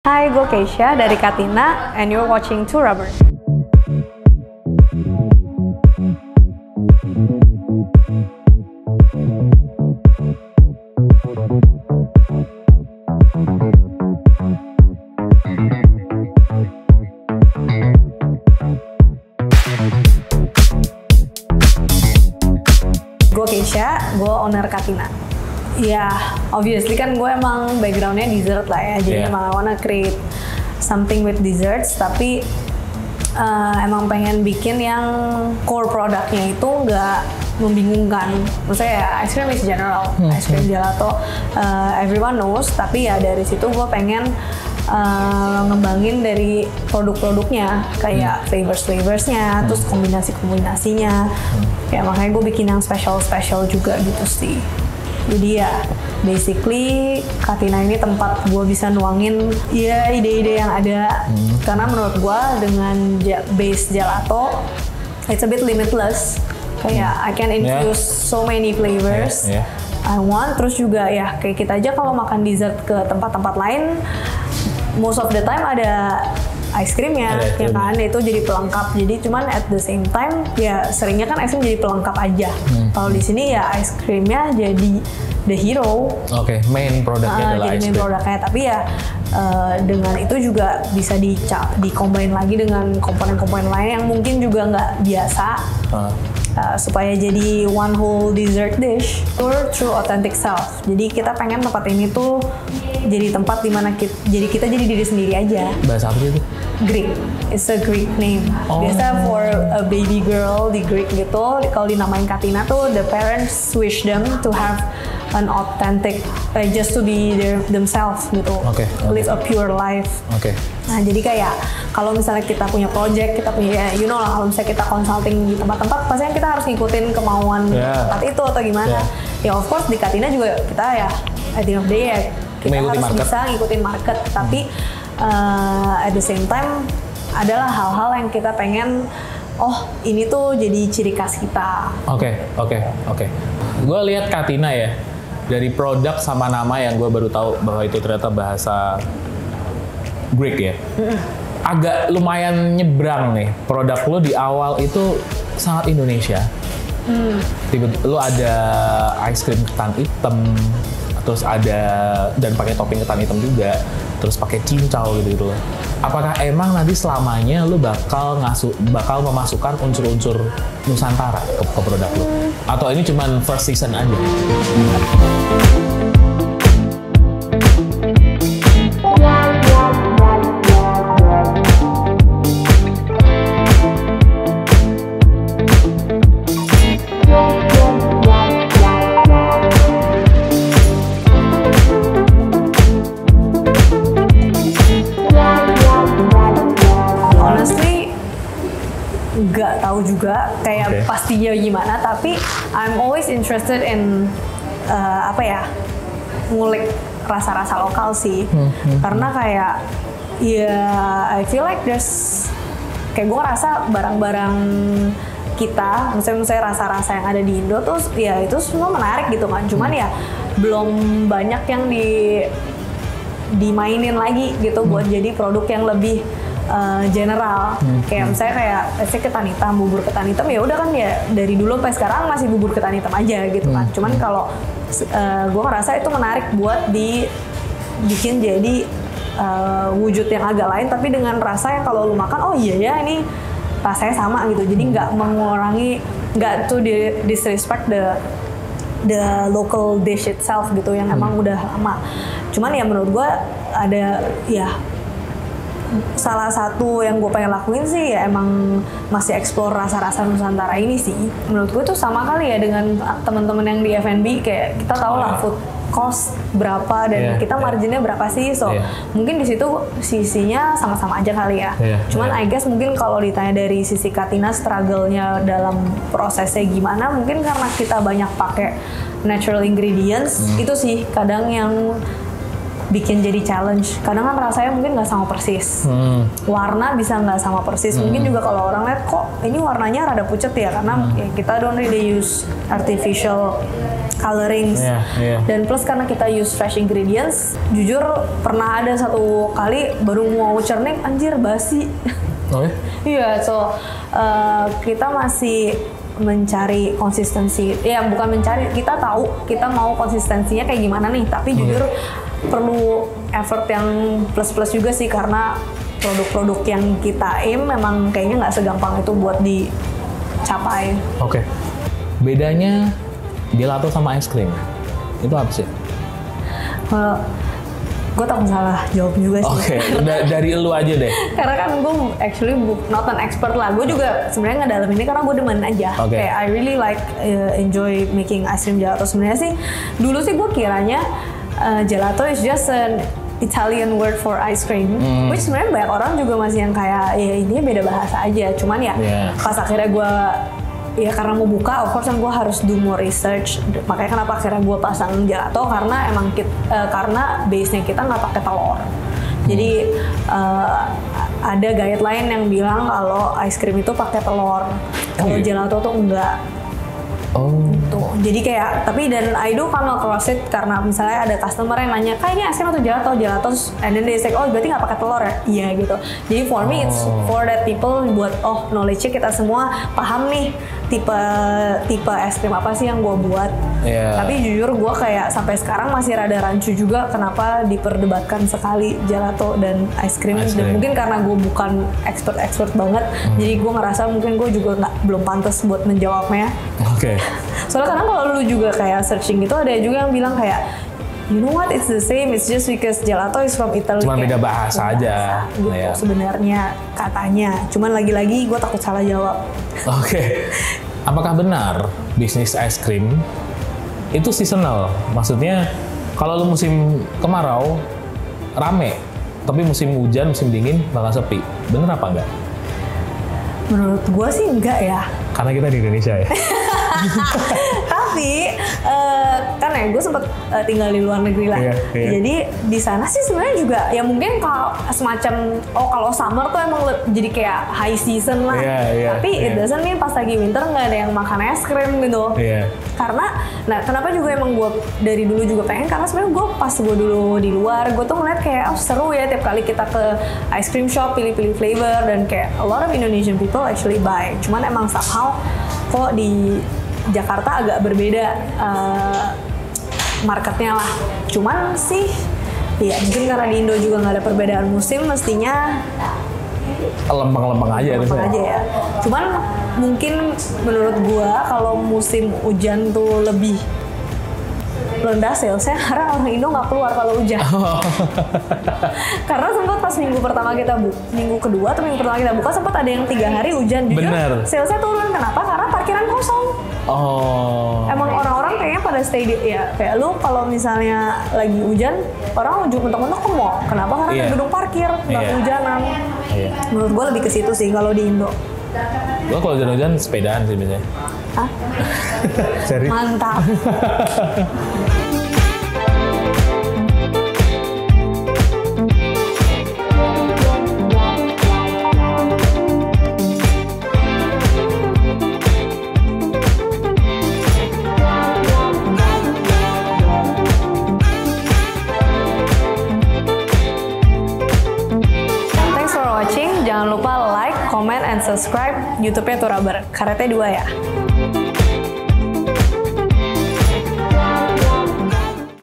Hai, gue Keisha dari Katina, and you're watching Two Rubber. Gue Keisha, gue owner Katina. Ya, obviously kan gue emang backgroundnya dessert lah ya, jadi emang I wanna create something with desserts, tapi emang pengen bikin yang core produknya itu nggak membingungkan. Maksudnya ya, ice cream is general, ice cream gelato, everyone knows, tapi ya dari situ gue pengen ngembangin dari produk-produknya, kayak flavors-nya, terus kombinasi-kombinasinya. Ya makanya gue bikin yang special-special juga gitu sih. Jadi ya, basically Katina ini tempat gue bisa nuangin ya ide-ide yang ada. Karena menurut gue dengan base gelato, it's a bit limitless. Kayak I can infuse so many flavors I want. Terus juga ya kayak kita aja kalau makan dessert ke tempat-tempat lain, most of the time ada ice creamnya, ya kan, itu jadi pelengkap. Jadi cuman at the same time ya seringnya kan ice cream jadi pelengkap aja. Kalau di sini ya ice creamnya jadi the hero. Oke, main produknya adalah jadi ice main cream. produknya, tapi ya dengan itu juga bisa di-combine lagi dengan komponen-komponen lain yang mungkin juga nggak biasa. Supaya jadi one whole dessert dish or true authentic self. Jadi kita pengen tempat ini tuh jadi tempat dimana kita jadi diri sendiri aja. Bahasa apa sih itu? Greek, it's a Greek name. Biasa for a baby girl di Greek gitu, kalau dinamain Katina tuh the parents wish them to have an authentic, just to be themselves gitu, live a pure life. Nah jadi kayak kalau misalnya kita punya project, kita punya, you know lah, kalau misalnya kita consulting di tempat-tempat, pastinya kita harus ngikutin kemauan tempat itu atau gimana. Ya of course di Katina juga kita ya at the end of the day ya kita harus bisa ngikutin market, tapi at the same time adalah hal-hal yang kita pengen, oh ini tuh jadi ciri khas kita. Oke. Gue lihat Katina ya, dari produk sama nama yang gue baru tahu bahwa itu ternyata bahasa Greek ya. Agak lumayan nyebrang nih, produk lo di awal itu sangat Indonesia. Lo ada ice cream ketan hitam, terus ada dan pakai topping ketan hitam juga, terus pakai cincau gitu loh. Apakah emang nanti selamanya lo bakal memasukkan unsur-unsur Nusantara ke produk lo? Atau ini cuma first season aja? Nggak tahu juga kayak pastinya gimana, tapi I'm always interested in ngulik rasa-rasa lokal sih. Karena kayak ya I feel like there's kayak gue ngerasa barang-barang kita, misalnya rasa-rasa yang ada di Indo tuh ya itu semua menarik gitu kan. Cuman ya belum banyak yang dimainin lagi gitu buat jadi produk yang lebih general. Kayak misalnya kayak ketan hitam, bubur ketan hitam ya udah kan ya dari dulu sampai sekarang masih bubur ketan hitam aja gitu kan. Cuman kalau gue ngerasa itu menarik buat dibikin jadi wujud yang agak lain, tapi dengan rasa yang kalau lu makan, oh iya ya ini rasanya sama gitu. Jadi nggak mengurangi, nggak to disrespect the local dish itself gitu yang emang udah lama. Cuman ya menurut gue ada ya salah satu yang gue pengen lakuin sih ya emang masih explore rasa-rasa Nusantara ini sih. Menurut gue tuh sama kali ya dengan teman-teman yang di F&B, kayak kita tahu lah food cost berapa dan kita marginnya berapa sih, so mungkin di situ sisinya sama-sama aja kali ya. Cuman I guess mungkin kalau ditanya dari sisi Katina struggle-nya dalam prosesnya gimana, mungkin karena kita banyak pakai natural ingredients, itu sih kadang yang bikin jadi challenge. Kadang kan rasanya mungkin nggak sama persis, warna bisa nggak sama persis. Mungkin juga kalau orang lihat kok ini warnanya rada pucet ya, karena ya kita don't really use artificial colorings. Dan plus karena kita use fresh ingredients, jujur pernah ada satu kali baru mau cernik anjir basi. Oh ya? Iya, so kita masih mencari konsistensi. Ya bukan mencari, kita tahu kita mau konsistensinya kayak gimana nih. Tapi jujur perlu effort yang plus-plus juga sih, karena produk-produk yang kita aim memang kayaknya nggak segampang itu buat dicapai. Oke. Bedanya gelato sama es krim itu apa sih? Gue takut salah jawab juga sih. Oke, dari lu aja deh. Karena kan gue actually not an expert lah. Gue juga sebenarnya nggak dalam ini karena gue demen aja. Kayak I really like enjoy making ice cream gelato. Sebenarnya sih dulu sih gue kiranya gelato is just an Italian word for ice cream. Which sebenarnya banyak orang juga masih yang kayak ya ini beda bahasa aja. Cuman ya pas akhirnya gue ya karena mau buka, of course kan gue harus do more research. Makanya kenapa akhirnya gue pasang gelato, karena emang karena base-nya kita nggak pakai telur. Jadi ada guideline yang bilang kalau ice cream itu pakai telur. Kalau gelato tuh enggak. Tuh. Jadi kayak tapi dan I do come across it karena misalnya ada customer yang nanya kayak ini es krim atau gelato, and then they say oh berarti nggak pakai telur ya? Iya gitu. Jadi for me it's for that people buat knowledge-nya kita semua paham nih tipe es krim apa sih yang gue buat. Tapi jujur gue kayak sampai sekarang masih rada rancu juga kenapa diperdebatkan sekali gelato dan ice cream. Dan mungkin karena gue bukan expert banget, jadi gue ngerasa mungkin gue juga belum pantas buat menjawabnya. Soalnya kadang kalau lu juga kayak searching gitu ada juga yang bilang kayak you know what, it's the same, it's just because gelato is from Italy. Cuma beda bahasa aja. Gitu sebenarnya katanya. Cuman lagi-lagi gue takut salah jawab. Apakah benar bisnis es krim itu seasonal? Maksudnya kalau lu musim kemarau rame, tapi musim hujan, musim dingin bakal sepi. Bener apa enggak? Menurut gue sih enggak ya. Karena kita di Indonesia ya. Tapi kan ya gue sempet tinggal di luar negeri lah. Jadi di sana sih sebenarnya juga ya mungkin kalau semacam kalau summer tuh emang jadi kayak high season lah. Tapi it doesn't mean pas lagi winter nggak ada yang makan es krim gitu. Karena kenapa juga emang gue dari dulu juga pengen, karena sebenarnya gue pas gue dulu di luar gue tuh ngeliat kayak seru ya tiap kali kita ke ice cream shop pilih-pilih flavor, dan kayak a lot of Indonesian people actually buy. Cuman emang somehow kok di Jakarta agak berbeda marketnya lah. Cuman sih ya mungkin karena di Indo juga nggak ada perbedaan musim, mestinya lempeng-lempeng aja. Ya. Cuman mungkin menurut gua kalau musim hujan tuh lebih rendah salesnya karena orang Indo nggak keluar kalau hujan. Karena sempat pas minggu kedua atau minggu pertama kita buka sempat ada yang 3 hari hujan, jujur salesnya turun. Kenapa? Karena parkiran kosong. Emang orang-orang kayaknya pada stay ya kayak lu kalau misalnya lagi hujan orang mentok-mentok ke mall. Kenapa? Karena ada gedung parkir nggak kehujanan. Menurut gua lebih ke situ sih kalau di Indo. Gua kalau hujan-hujan sepedaan sih biasanya. Serius? Mantap. Jangan lupa like, comment, and subscribe YouTube-nya Turaber. Karetnya 2 ya.